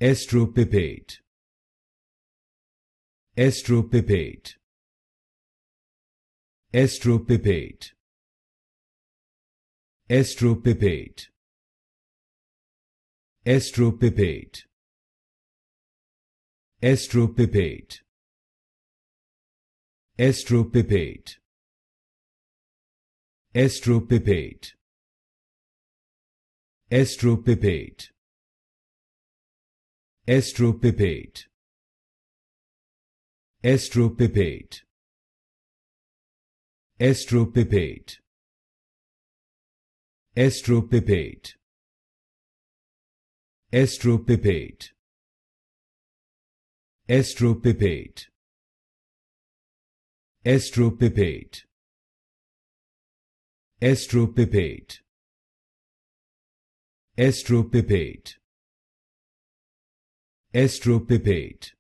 Estropipate. Estropipate. Estropipate. Estropipate. Estropipate. Estropipate. Estropipate. Estropipate. Estropipate. Estropipate. Estropipate. Estropipate. Estropipate. Estropipate. Estropipate. Estropipate. Estropipate. Estropipate. Estropipate.